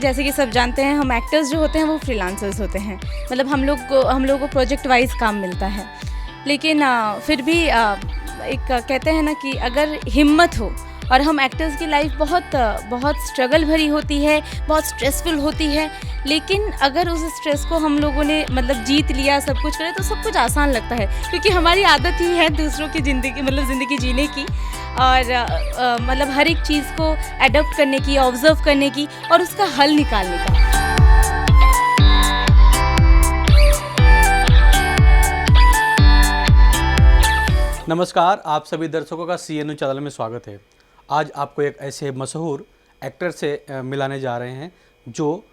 जैसे कि सब जानते हैं, हम एक्टर्स जो होते हैं वो फ्रीलांसर्स होते हैं। मतलब हम लोग को प्रोजेक्ट वाइज काम मिलता है। लेकिन फिर भी एक कहते हैं ना कि अगर हिम्मत हो, और हम एक्टर्स की लाइफ बहुत स्ट्रगल भरी होती है, बहुत स्ट्रेसफुल होती है, लेकिन अगर उस स्ट्रेस को हम लोगों ने मतलब जीत लिया, सब कुछ करें तो सब कुछ आसान लगता है, क्योंकि हमारी आदत ही है दूसरों की ज़िंदगी जीने की, और मतलब हर एक चीज़ को अडॉप्ट करने की, ऑब्जर्व करने की और उसका हल निकालने का। नमस्कार, आप सभी दर्शकों का CNU चैनल में स्वागत है। आज आपको एक ऐसे मशहूर एक्टर से मिलाने जा रहे हैं जो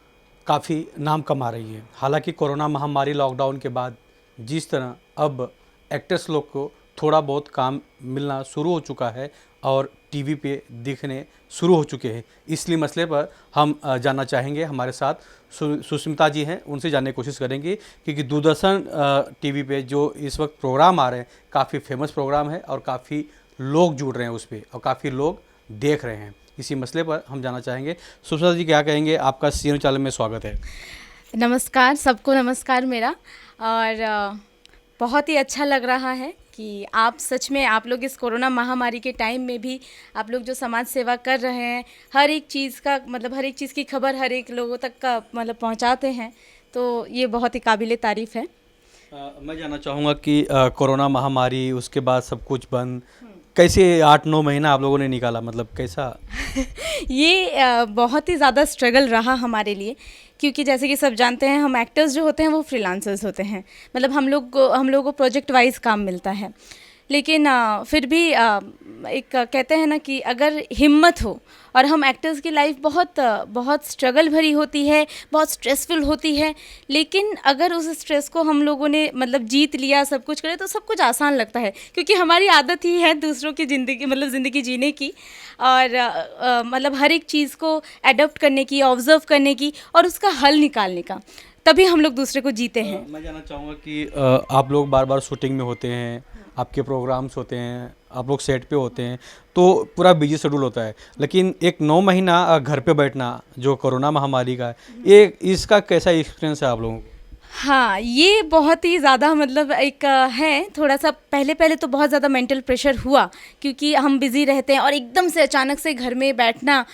काफ़ी नाम कमा रही है। हालांकि कोरोना महामारी लॉकडाउन के बाद जिस तरह अब एक्टर्स लोग को थोड़ा बहुत काम मिलना शुरू हो चुका है और टीवी पे दिखने शुरू हो चुके हैं, इसलिए मसले पर हम जानना चाहेंगे। हमारे साथ सुष्मिता जी हैं, उनसे जानने की कोशिश करेंगे क्योंकि दूरदर्शन टीवी पे जो इस वक्त प्रोग्राम आ रहे हैं काफ़ी फेमस प्रोग्राम है और काफ़ी लोग जुड़ रहे हैं उस पर और काफ़ी लोग देख रहे हैं। इसी मसले पर हम जानना चाहेंगे। सुष्मिता जी क्या कहेंगे? आपका CNU चैनल में स्वागत है। नमस्कार, सबको नमस्कार मेरा। और बहुत ही अच्छा लग रहा है कि आप सच में आप लोग इस कोरोना महामारी के टाइम में भी आप लोग जो समाज सेवा कर रहे हैं, हर एक चीज़ की खबर हर एक लोगों तक का मतलब पहुंचाते हैं, तो ये बहुत ही काबिले तारीफ़ है। मैं जानना चाहूँगा कि कोरोना महामारी उसके बाद सब कुछ बंद, कैसे 8-9 महीना आप लोगों ने निकाला, मतलब कैसा? ये बहुत ही ज़्यादा स्ट्रगल रहा हमारे लिए, क्योंकि जैसे कि सब जानते हैं, हम एक्टर्स जो होते हैं वो फ्रीलांसर्स होते हैं। मतलब हम लोग को प्रोजेक्ट वाइज काम मिलता है। लेकिन फिर भी एक कहते हैं ना कि अगर हिम्मत हो, और हम एक्टर्स की लाइफ बहुत स्ट्रगल भरी होती है, बहुत स्ट्रेसफुल होती है, लेकिन अगर उस स्ट्रेस को हम लोगों ने मतलब जीत लिया, सब कुछ करें तो सब कुछ आसान लगता है, क्योंकि हमारी आदत ही है दूसरों की ज़िंदगी जीने की, और मतलब हर एक चीज़ को अडॉप्ट करने की, ऑब्जर्व करने की और उसका हल निकालने का, तभी हम लोग दूसरे को जीते हैं। मैं जानना चाहूँगा कि आप लोग बार बार शूटिंग में होते हैं, आपके प्रोग्राम्स होते हैं, आप लोग सेट पे होते हैं, तो पूरा बिजी शेड्यूल होता है, लेकिन एक 9 महीना घर पे बैठना जो कोरोना महामारी का है, ये इसका कैसा एक्सपीरियंस है आप लोगों को? हाँ, ये बहुत ही ज़्यादा मतलब एक है थोड़ा सा, पहले तो बहुत ज़्यादा मेंटल प्रेशर हुआ, क्योंकि हम बिज़ी रहते हैं और एकदम से अचानक से घर में बैठना,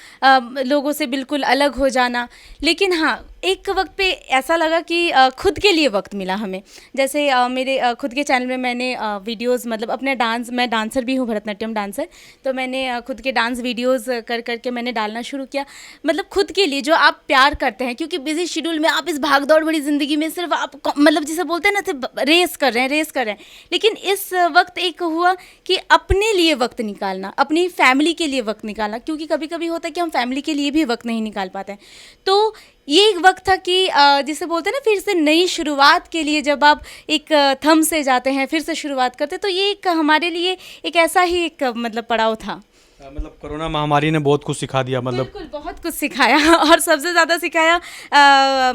लोगों से बिल्कुल अलग हो जाना। लेकिन हाँ, एक वक्त पे ऐसा लगा कि खुद के लिए वक्त मिला हमें। जैसे मेरे खुद के चैनल में मैंने वीडियोस, मतलब अपने मैं डांसर भी हूँ, भरतनाट्यम डांसर, तो मैंने खुद के डांस वीडियोस कर करके मैंने डालना शुरू किया। मतलब खुद के लिए जो आप प्यार करते हैं, क्योंकि बिजी शेड्यूल में आप इस भागदौड़ भरी ज़िंदगी में सिर्फ आप मतलब जिसे बोलते हैं ना, सिर्फ रेस कर रहे हैं। लेकिन इस वक्त एक हुआ कि अपने लिए वक्त निकालना, अपनी फैमिली के लिए वक्त निकालना, क्योंकि कभी कभी होता है कि हम फैमिली के लिए भी वक्त नहीं निकाल पाते हैं। तो ये एक वक्त था कि जिसे बोलते हैं ना, फिर से नई शुरुआत के लिए जब आप एक थम से जाते हैं, फिर से शुरुआत करते हैं, तो ये एक हमारे लिए एक ऐसा ही एक मतलब पड़ाव था। मतलब कोरोना महामारी ने बहुत कुछ सिखा दिया, मतलब बिल्कुल बहुत कुछ सिखाया और सबसे ज़्यादा सिखाया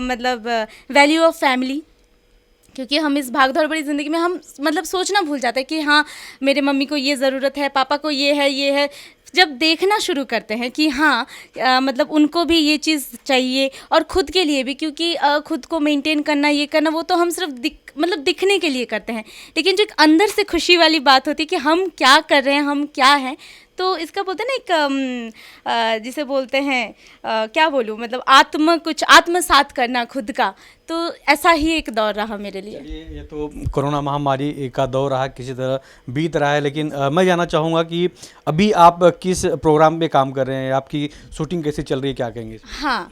मतलब वैल्यू ऑफ फैमिली, क्योंकि हम इस भागदौड़ भरी ज़िंदगी में हम मतलब सोचना भूल जाते हैं कि हाँ, मेरे मम्मी को ये ज़रूरत है, पापा को ये है। जब देखना शुरू करते हैं कि हाँ मतलब उनको भी ये चीज़ चाहिए, और ख़ुद के लिए भी, क्योंकि खुद को मेंटेन करना, ये करना, वो तो हम सिर्फ दिखने के लिए करते हैं, लेकिन जो एक अंदर से खुशी वाली बात होती है कि हम क्या कर रहे हैं, हम क्या हैं, तो इसका बोलते हैं ना एक जिसे बोलते हैं क्या बोलूँ, मतलब आत्मसात करना खुद का, तो ऐसा ही एक दौर रहा मेरे लिए। ये तो कोरोना महामारी का दौर रहा, किसी तरह बीत रहा है, लेकिन मैं जानना चाहूँगा कि अभी आप किस प्रोग्राम पे काम कर रहे हैं, आपकी शूटिंग कैसे चल रही है, क्या कहेंगे? हाँ,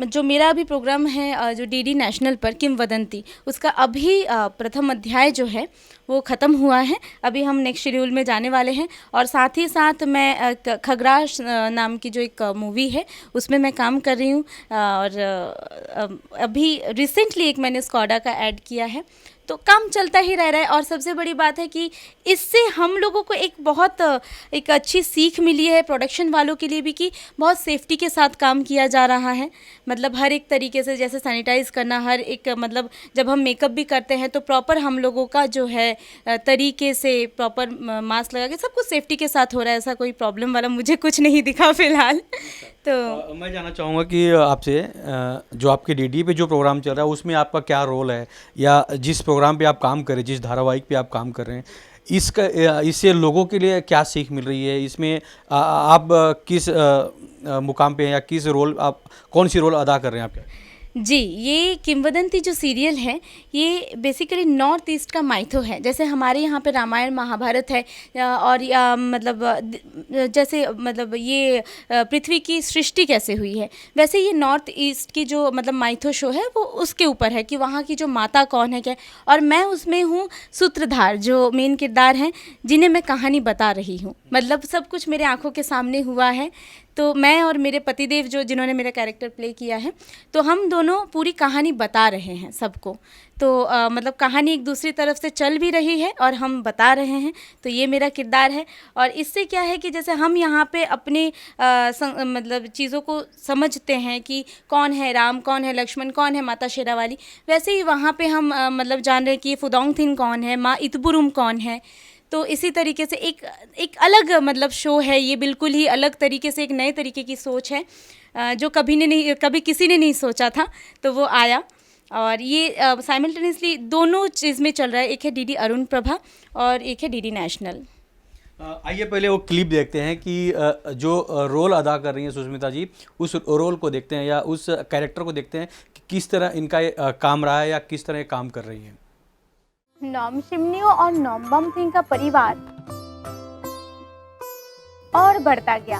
जो मेरा अभी प्रोग्राम है जो DD नेशनल पर किंवदंती, उसका अभी प्रथम अध्याय जो है वो ख़त्म हुआ है। अभी हम नेक्स्ट शेड्यूल में जाने वाले हैं, और साथ ही साथ मैं खगराश नाम की जो एक मूवी है उसमें मैं काम कर रही हूँ, और अभी रिसेंटली एक मैंने स्कॉडा का ऐड किया है, तो काम चलता ही रह रहा है। और सबसे बड़ी बात है कि इससे हम लोगों को एक बहुत एक अच्छी सीख मिली है, प्रोडक्शन वालों के लिए भी, कि बहुत सेफ्टी के साथ काम किया जा रहा है। मतलब हर एक तरीके से, जैसे सैनिटाइज़ करना, हर एक मतलब जब हम मेकअप भी करते हैं तो प्रॉपर हम लोगों का जो है तरीके से प्रॉपर मास्क लगा के सब कुछ सेफ्टी के साथ हो रहा है। ऐसा कोई प्रॉब्लम वाला मुझे कुछ नहीं दिखा फिलहाल। तो मैं जानना चाहूँगा कि आपसे जो आपके डीडी पे जो प्रोग्राम चल रहा है उसमें आपका क्या रोल है, या जिस प्रोग्राम पे आप काम कर रहे हैं, जिस धारावाहिक पे आप काम कर रहे हैं, इससे लोगों के लिए क्या सीख मिल रही है? इसमें आप किस मुकाम पे हैं, या किस रोल आप कौन सी रोल अदा कर रहे हैं आप? क्या जी, ये किंवदंती जो सीरियल है ये बेसिकली नॉर्थ ईस्ट का माइथो है। जैसे हमारे यहाँ पे रामायण महाभारत है, और मतलब जैसे मतलब ये पृथ्वी की सृष्टि कैसे हुई है, वैसे ये नॉर्थ ईस्ट की जो मतलब माइथो शो है वो उसके ऊपर है कि वहाँ की जो माता कौन है, क्या। और मैं उसमें हूँ सूत्रधार, जो मेन किरदार हैं जिन्हें मैं कहानी बता रही हूँ। मतलब सब कुछ मेरे आंखों के सामने हुआ है। तो मैं और मेरे पतिदेव जो जिन्होंने मेरा कैरेक्टर प्ले किया है, तो हम दोनों पूरी कहानी बता रहे हैं सबको। तो मतलब कहानी एक दूसरी तरफ से चल भी रही है और हम बता रहे हैं। तो ये मेरा किरदार है। और इससे क्या है कि जैसे हम यहाँ पे अपने मतलब चीज़ों को समझते हैं कि कौन है राम, कौन है लक्ष्मण, कौन है माता शेरावाली, वैसे ही वहाँ पे हम मतलब जान रहे हैं कि फुदोंगथिन कौन है, माँ इतबुरुम कौन है। तो इसी तरीके से एक अलग मतलब शो है ये, बिल्कुल ही अलग तरीके से, एक नए तरीके की सोच है जो कभी किसी ने नहीं सोचा था, तो वो आया। और ये साइमल्टेनियसली दोनों चीज़ में चल रहा है। एक है डीडी अरुण प्रभा और एक है डीडी नेशनल। आइए पहले वो क्लिप देखते हैं कि जो रोल अदा कर रही हैं सुष्मिता जी, उस रोल को देखते हैं या उस कैरेक्टर को देखते हैं कि किस तरह इनका ये काम रहा है या किस तरह ये काम कर रही हैं। नॉमशिमनियो और नॉम्बमथिंग का परिवार और बढ़ता गया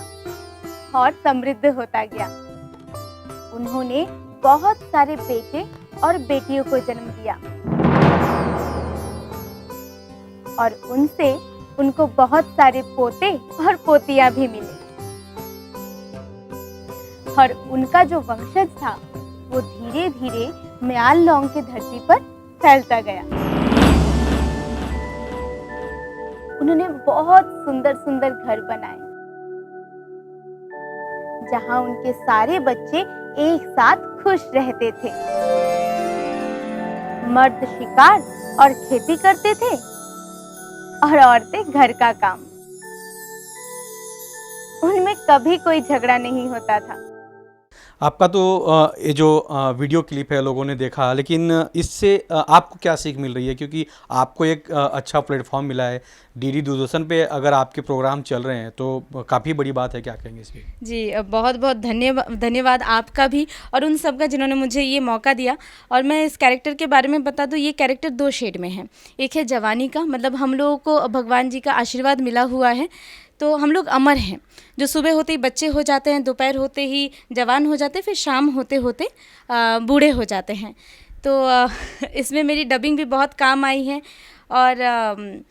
और समृद्ध होता गया। उन्होंने बहुत सारे बेटे और बेटियों को जन्म दिया और उनसे उनको बहुत सारे पोते और पोतियां भी मिले। और उनका जो वंशज था वो धीरे धीरे म्याललोंग की धरती पर फैलता गया। उन्होंने बहुत सुंदर सुंदर घर बनाए जहां उनके सारे बच्चे एक साथ खुश रहते थे। मर्द शिकार और खेती करते थे और औरतें घर का काम। उनमें कभी कोई झगड़ा नहीं होता था। आपका तो ये जो वीडियो क्लिप है लोगों ने देखा, लेकिन इससे आपको क्या सीख मिल रही है? क्योंकि आपको एक अच्छा प्लेटफॉर्म मिला है डीडी दूरदर्शन पे, अगर आपके प्रोग्राम चल रहे हैं तो काफ़ी बड़ी बात है। क्या कहेंगे इस पे? जी, बहुत बहुत धन्यवाद आपका भी और उन सब का जिन्होंने मुझे ये मौका दिया। और मैं इस कैरेक्टर के बारे में बता दूं, ये कैरेक्टर 2 शेड में है। एक है जवानी का, मतलब हम लोगों को भगवान जी का आशीर्वाद मिला हुआ है, तो हम लोग अमर हैं। जो सुबह होते ही बच्चे हो जाते हैं, दोपहर होते ही जवान हो जाते हैं, फिर शाम होते होते बूढ़े हो जाते हैं। तो इसमें मेरी डबिंग भी बहुत काम आई है। और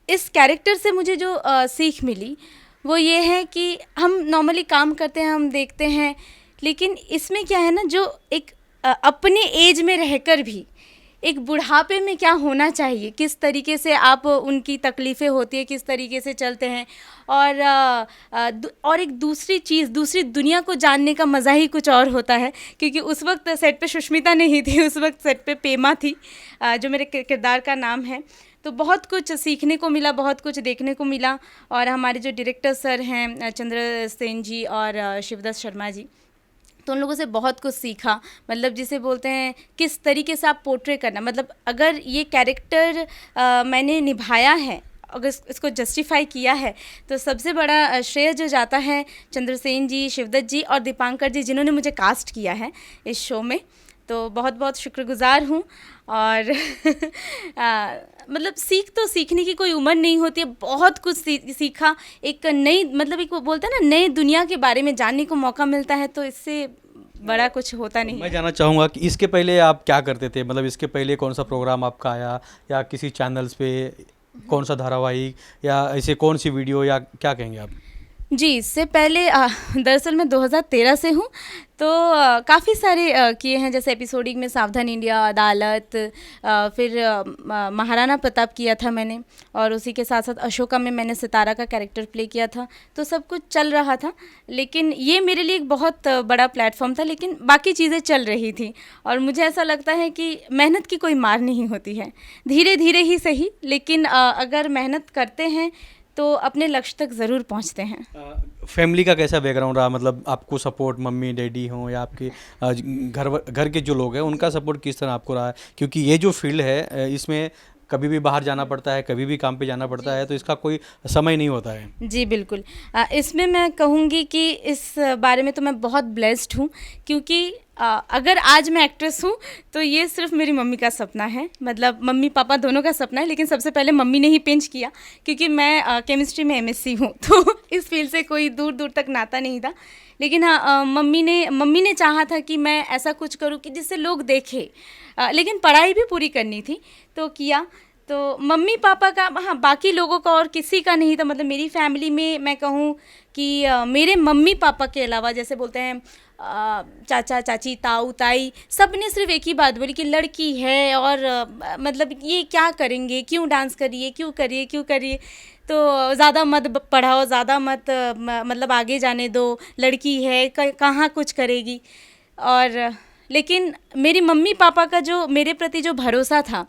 इस कैरेक्टर से मुझे जो सीख मिली वो ये है कि हम नॉर्मली काम करते हैं, हम देखते हैं, लेकिन इसमें क्या है ना, जो एक अपने एज में रहकर भी एक बुढ़ापे में क्या होना चाहिए, किस तरीके से आप उनकी तकलीफ़ें होती है, किस तरीके से चलते हैं। और एक दूसरी चीज़, दूसरी दुनिया को जानने का मज़ा ही कुछ और होता है। क्योंकि उस वक्त सेट पे सुष्मिता नहीं थी, उस वक्त सेट पे पेमा थी, जो मेरे किरदार का नाम है। तो बहुत कुछ सीखने को मिला, बहुत कुछ देखने को मिला। और हमारे जो डायरेक्टर सर हैं चंद्रसेन जी और शिवदत्त शर्मा जी, तो उन लोगों से बहुत कुछ सीखा। मतलब जिसे बोलते हैं किस तरीके से आप पोर्ट्रे करना, मतलब अगर ये कैरेक्टर मैंने निभाया है, अगर इसको जस्टिफाई किया है, तो सबसे बड़ा श्रेय जो जाता है चंद्रसेन जी, शिवदत्त जी और दीपांकर जी, जिन्होंने मुझे कास्ट किया है इस शो में। तो बहुत बहुत शुक्रगुजार हूँ। और मतलब सीखने की कोई उम्र नहीं होती है। बहुत कुछ सीखा, एक नई, मतलब एक वो बोलते हैं ना, नई दुनिया के बारे में जानने को मौका मिलता है, तो इससे बड़ा कुछ होता नहीं। मैं जानना चाहूँगा कि इसके पहले आप क्या करते थे? मतलब इसके पहले कौन सा प्रोग्राम आपका आया, या किसी चैनल्स पे कौन सा धारावाहिक, या ऐसे कौन सी वीडियो, या क्या कहेंगे आप? जी, इससे पहले दरअसल मैं 2013 से हूँ, तो काफ़ी सारे किए हैं, जैसे एपिसोडिक में सावधान इंडिया, अदालत, फिर महाराणा प्रताप किया था मैंने, और उसी के साथ साथ अशोका में मैंने सितारा का कैरेक्टर प्ले किया था। तो सब कुछ चल रहा था, लेकिन ये मेरे लिए एक बहुत बड़ा प्लेटफॉर्म था, लेकिन बाकी चीज़ें चल रही थी। और मुझे ऐसा लगता है कि मेहनत की कोई मार नहीं होती है, धीरे धीरे ही सही, लेकिन अगर मेहनत करते हैं तो अपने लक्ष्य तक ज़रूर पहुंचते हैं। फैमिली का कैसा बैकग्राउंड रहा, मतलब आपको सपोर्ट मम्मी डैडी हों या आपके घर के जो लोग हैं उनका सपोर्ट किस तरह आपको रहा है, क्योंकि ये जो फील्ड है इसमें कभी भी बाहर जाना पड़ता है, कभी भी काम पे जाना पड़ता है, तो इसका कोई समय नहीं होता है। जी बिल्कुल। इसमें मैं कहूँगी कि इस बारे में तो मैं बहुत ब्लेस्ड हूँ, क्योंकि अगर आज मैं एक्ट्रेस हूँ तो ये सिर्फ मेरी मम्मी का सपना है, मतलब मम्मी पापा दोनों का सपना है, लेकिन सबसे पहले मम्मी ने ही पिंच किया, क्योंकि मैं केमिस्ट्री में एमएससी हूँ तो इस फील्ड से कोई दूर दूर तक नाता नहीं था। लेकिन हाँ, मम्मी ने चाहा था कि मैं ऐसा कुछ करूँ कि जिससे लोग देखें, लेकिन पढ़ाई भी पूरी करनी थी, तो किया। तो मम्मी पापा का, हाँ, बाकी लोगों का और किसी का नहीं था। मतलब मेरी फैमिली में मैं कहूँ कि मेरे मम्मी पापा के अलावा, जैसे बोलते हैं चाचा चाची ताऊ ताई, सब ने सिर्फ एक ही बात बोली कि लड़की है, और मतलब ये क्या करेंगे, क्यों डांस करिए, क्यों करिए, क्यों करिए, तो ज़्यादा मत पढ़ाओ, ज़्यादा मत मतलब आगे जाने दो, लड़की है कहाँ कुछ करेगी। और लेकिन मेरी मम्मी पापा का जो मेरे प्रति जो भरोसा था,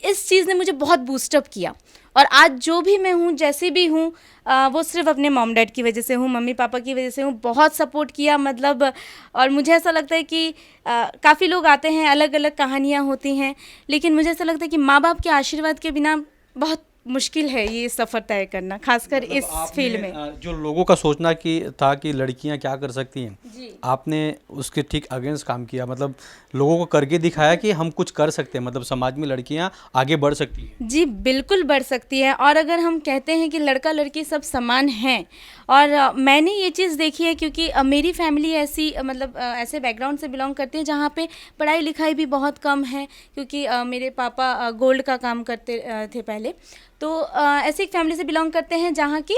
इस चीज़ ने मुझे बहुत बूस्टअप किया। और आज जो भी मैं हूँ, जैसे भी हूँ, वो सिर्फ अपने मॉम डैड की वजह से हूँ, मम्मी पापा की वजह से हूँ। बहुत सपोर्ट किया, मतलब। और मुझे ऐसा लगता है कि काफ़ी लोग आते हैं, अलग अलग कहानियाँ होती हैं, लेकिन मुझे ऐसा लगता है कि माँ बाप के आशीर्वाद के बिना बहुत मुश्किल है ये सफ़र तय करना, खासकर मतलब इस फील्ड में। जो लोगों का सोचना कि था कि लड़कियां क्या कर सकती हैं, जी आपने उसके ठीक अगेंस्ट काम किया, मतलब लोगों को करके दिखाया कि हम कुछ कर सकते हैं, मतलब समाज में लड़कियां आगे बढ़ सकती हैं। जी बिल्कुल बढ़ सकती है। और अगर हम कहते हैं कि लड़का लड़की सब समान हैं, और मैंने ये चीज़ देखी है, क्योंकि मेरी फैमिली ऐसी मतलब ऐसे बैकग्राउंड से बिलोंग करती है जहाँ पे पढ़ाई लिखाई भी बहुत कम है, क्योंकि मेरे पापा गोल्ड का काम करते थे पहले। तो ऐसी एक फैमिली से बिलोंग करते हैं जहाँ की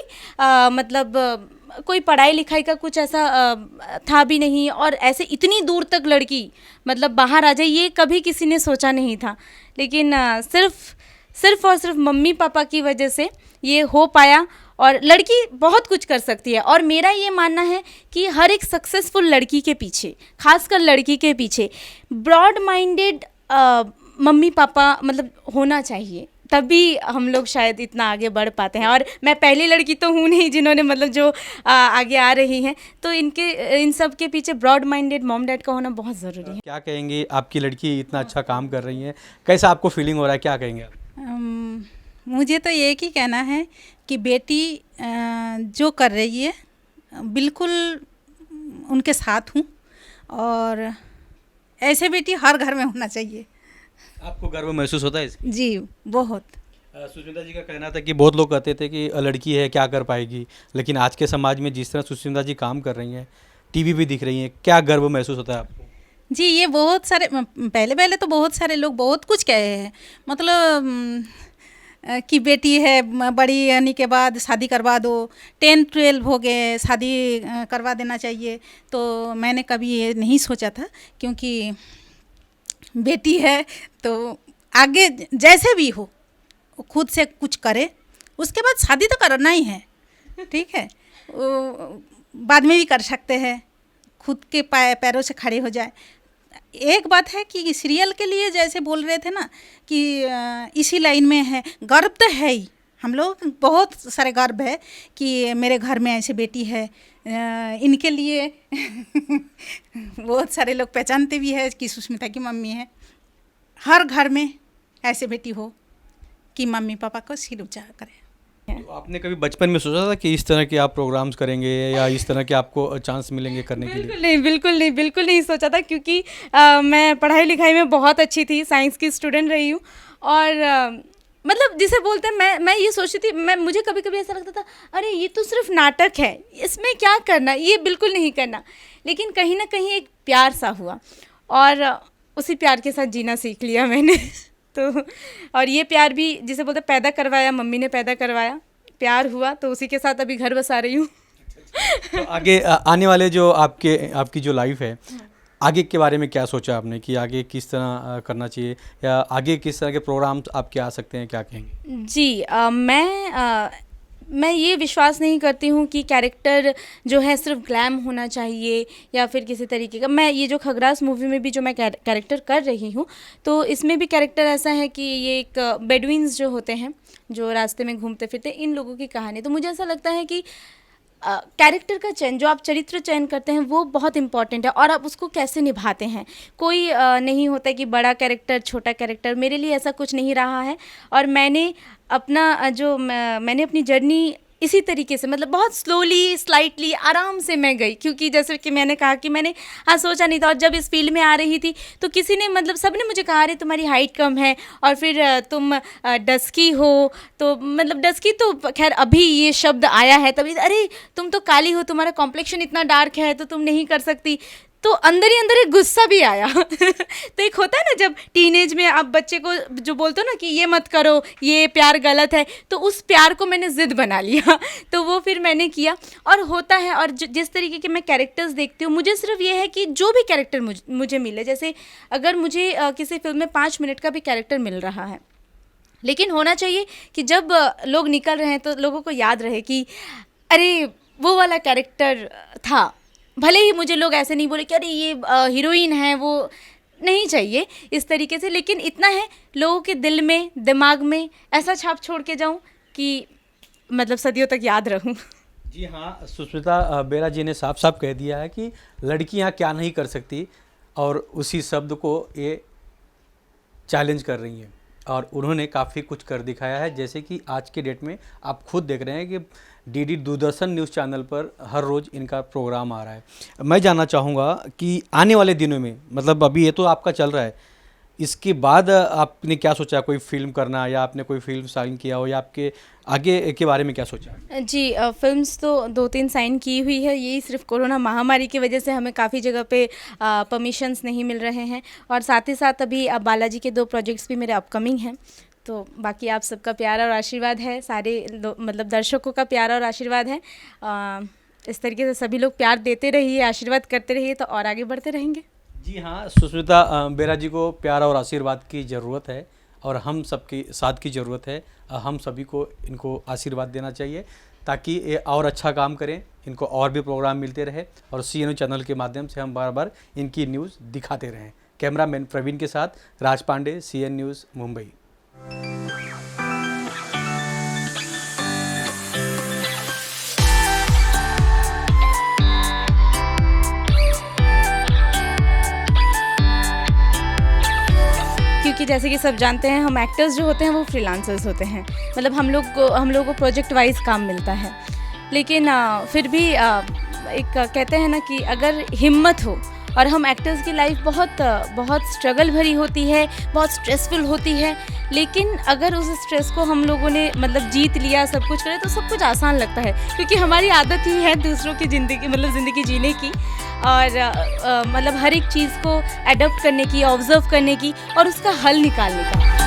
मतलब कोई पढ़ाई लिखाई का कुछ ऐसा था भी नहीं, और ऐसे इतनी दूर तक लड़की मतलब बाहर आ जाए, ये कभी किसी ने सोचा नहीं था। लेकिन सिर्फ और सिर्फ मम्मी पापा की वजह से ये हो पाया, और लड़की बहुत कुछ कर सकती है। और मेरा ये मानना है कि हर एक सक्सेसफुल लड़की के पीछे, खासकर लड़की के पीछे, ब्रॉड माइंडेड मम्मी पापा मतलब होना चाहिए, तभी हम लोग शायद इतना आगे बढ़ पाते हैं। और मैं पहली लड़की तो हूँ नहीं जिन्होंने मतलब जो आगे आ रही हैं, तो इन सब के पीछे ब्रॉड माइंडेड मॉम डैड का होना बहुत ज़रूरी है। क्या कहेंगे, आपकी लड़की इतना अच्छा काम कर रही है, कैसा आपको फीलिंग हो रहा है, क्या कहेंगे आप? मुझे तो एक ही कहना है कि बेटी जो कर रही है बिल्कुल उनके साथ हूँ, और ऐसे बेटी हर घर में होना चाहिए। आपको गर्व महसूस होता है इसकी? जी बहुत। सुष्मिता जी का कहना था कि बहुत लोग कहते थे कि लड़की है क्या कर पाएगी, लेकिन आज के समाज में जिस तरह सुष्मिता जी काम कर रही हैं, टीवी भी दिख रही हैं, क्या गर्व महसूस होता है आपको? जी ये बहुत सारे पहले पहले तो बहुत सारे लोग बहुत कुछ कहे हैं, मतलब कि बेटी है बड़ी यानी के बाद शादी करवा दो, 10-12 हो गए शादी करवा देना चाहिए। तो मैंने कभी ये नहीं सोचा था, क्योंकि बेटी है तो आगे जैसे भी हो खुद से कुछ करे, उसके बाद शादी तो करना ही है, ठीक है, बाद में भी कर सकते हैं, खुद के पैरों से खड़े हो जाए। एक बात है कि सीरियल के लिए जैसे बोल रहे थे ना कि इसी लाइन में है, गर्व तो है ही, हम लोग बहुत सारे गर्व है कि मेरे घर में ऐसे बेटी है। इनके लिए बहुत सारे लोग पहचानते भी है कि सुष्मिता की मम्मी है। हर घर में ऐसे बेटी हो कि मम्मी पापा को सिर ऊंचा करे। तो आपने कभी बचपन में सोचा था कि इस तरह के आप प्रोग्राम्स करेंगे या इस तरह के आपको चांस मिलेंगे करने के लिए? बिल्कुल नहीं सोचा था, क्योंकि मैं पढ़ाई लिखाई में बहुत अच्छी थी, साइंस की स्टूडेंट रही हूँ। और मतलब जिसे बोलते हैं, मैं ये सोचती थी, मुझे कभी कभी ऐसा लगता था, अरे ये तो सिर्फ नाटक है, इसमें क्या करना, ये बिल्कुल नहीं करना। लेकिन कहीं ना कहीं एक प्यार सा हुआ, और उसी प्यार के साथ जीना सीख लिया मैंने तो और ये प्यार भी जिसे बोलते पैदा करवाया, मम्मी ने पैदा करवाया। प्यार हुआ तो उसी के साथ अभी घर बसा रही हूँ। तो आगे आने वाले जो आपकी जो लाइफ है, आगे के बारे में क्या सोचा आपने कि आगे किस तरह करना चाहिए, या आगे किस तरह के प्रोग्राम्स आपके आ सकते हैं, क्या कहेंगे? जी मैं ये विश्वास नहीं करती हूँ कि कैरेक्टर जो है सिर्फ ग्लैम होना चाहिए या फिर किसी तरीके का। मैं ये जो खगरास मूवी में भी जो मैं कैरेक्टर कर रही हूँ, तो इसमें भी कैरेक्टर ऐसा है कि ये एक बेडुइन्स जो होते हैं, जो रास्ते में घूमते फिरते, इन लोगों की कहानी। तो मुझे ऐसा लगता है कि कैरेक्टर का चयन, जो आप चरित्र चयन करते हैं, वो बहुत इंपॉर्टेंट है, और आप उसको कैसे निभाते हैं। कोई नहीं होता कि बड़ा कैरेक्टर छोटा कैरेक्टर, मेरे लिए ऐसा कुछ नहीं रहा है। और मैंने मैंने अपनी जर्नी इसी तरीके से, मतलब बहुत स्लोली स्लाइटली आराम से मैं गई, क्योंकि जैसे कि मैंने कहा कि मैंने सोचा नहीं था। और जब इस फील्ड में आ रही थी तो किसी ने, मतलब सबने मुझे कहा, अरे तुम्हारी हाइट कम है और फिर तुम डस्की हो, तो मतलब डस्की तो खैर अभी ये शब्द आया है, तभी अरे तुम तो काली हो, तुम्हारा कॉम्प्लेक्शन इतना डार्क है तो तुम नहीं कर सकती। तो अंदर ही अंदर एक गुस्सा भी आया। तो एक होता है ना, जब टीनेज में आप बच्चे को जो बोलते हो ना कि ये मत करो, ये प्यार गलत है, तो उस प्यार को मैंने ज़िद बना लिया। तो वो फिर मैंने किया, और होता है। और जिस तरीके के मैं कैरेक्टर्स देखती हूँ, मुझे सिर्फ ये है कि जो भी कैरेक्टर मुझे मिले, जैसे अगर मुझे किसी फिल्म में 5 मिनट का भी कैरेक्टर मिल रहा है, लेकिन होना चाहिए कि जब लोग निकल रहे हैं तो लोगों को याद रहे कि अरे वो वाला कैरेक्टर था। भले ही मुझे लोग ऐसे नहीं बोले कि अरे ये हीरोइन है, वो नहीं चाहिए इस तरीके से, लेकिन इतना है लोगों के दिल में, दिमाग में ऐसा छाप छोड़ के जाऊं कि मतलब सदियों तक याद रहूं। जी हाँ, सुष्मिता बेरा जी ने साफ साफ कह दिया है कि लड़कियां क्या नहीं कर सकती, और उसी शब्द को ये चैलेंज कर रही हैं, और उन्होंने काफ़ी कुछ कर दिखाया है। जैसे कि आज के डेट में आप खुद देख रहे हैं कि डीडी दूरदर्शन न्यूज़ चैनल पर हर रोज़ इनका प्रोग्राम आ रहा है। मैं जानना चाहूँगा कि आने वाले दिनों में, मतलब अभी ये तो आपका चल रहा है, इसके बाद आपने क्या सोचा, कोई फिल्म करना, या आपने कोई फिल्म साइन किया हो, या आपके आगे के बारे में क्या सोचा? जी फिल्म्स तो 2-3 साइन की हुई है। यही सिर्फ कोरोना महामारी की वजह से हमें काफ़ी जगह पे परमिशंस नहीं मिल रहे हैं, और साथ ही साथ अभी बालाजी के 2 प्रोजेक्ट्स भी मेरे अपकमिंग हैं। तो बाकी आप सबका प्यार और आशीर्वाद है, सारे मतलब दर्शकों का प्यार और आशीर्वाद है। इस तरीके से सभी लोग प्यार देते रहिए, आशीर्वाद करते रहिए, तो और आगे बढ़ते रहेंगे। जी हाँ, सुष्मिता बेरा जी को प्यार और आशीर्वाद की ज़रूरत है, और हम सबके साथ की ज़रूरत है। हम सभी को इनको आशीर्वाद देना चाहिए, ताकि ये और अच्छा काम करें, इनको और भी प्रोग्राम मिलते रहे, और CNU चैनल के माध्यम से हम बार बार इनकी न्यूज़ दिखाते रहें। कैमरामैन प्रवीण के साथ राज पांडे, CN न्यूज़, मुंबई। क्योंकि जैसे कि सब जानते हैं, हम एक्टर्स जो होते हैं वो फ्रीलांसर्स होते हैं, मतलब हम लोग को प्रोजेक्ट वाइज काम मिलता है। लेकिन फिर भी एक कहते हैं ना कि अगर हिम्मत हो, और हम एक्टर्स की लाइफ बहुत स्ट्रगल भरी होती है, बहुत स्ट्रेसफुल होती है, लेकिन अगर उस स्ट्रेस को हम लोगों ने मतलब जीत लिया, सब कुछ करे, तो सब कुछ आसान लगता है, क्योंकि हमारी आदत ही है दूसरों की ज़िंदगी जीने की, और मतलब हर एक चीज़ को एडॉप्ट करने की, ऑब्जर्व करने की, और उसका हल निकालने का।